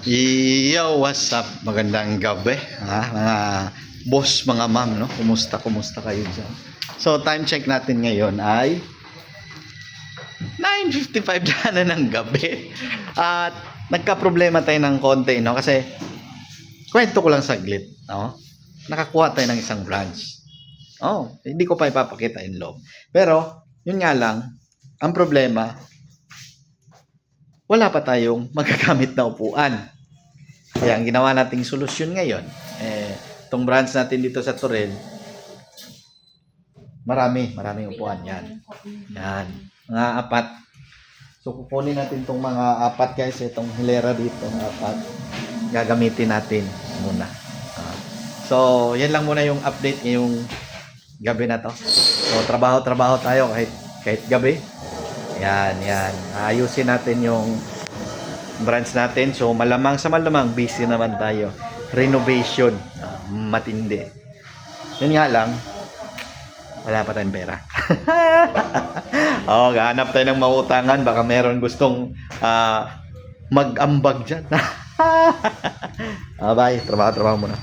Yo, what's up? Magandang gabi, mga boss, mga ma'am, no? Kumusta kayo dyan? So, time check natin ngayon ay 9:55 na ng gabi. At nagka-problema tayo ng konti, no? Kasi, kwento ko lang saglit, no? Nakakuha tayo ng isang branch. Hindi ko pa ipapakita yung loob. Pero, yun nga lang, ang problema, wala pa tayong magagamit na upuan. Kaya ang ginawa nating solusyon ngayon, itong branch natin dito sa Toril, maraming upuan yan. Yan, mga apat. So kukunin natin itong mga apat guys, itong hilera dito, apat. Gagamitin natin muna. So yan lang muna yung update ngayong gabi na to. So trabaho tayo kahit gabi. Yan. Ayusin natin yung branch natin. So malamang busy naman tayo. Renovation. Matindi. Yun nga lang, wala pa tayong pera. Gahanap tayo ng mautangan. Baka meron gustong mag-ambag dyan. Bye. Trabaho muna.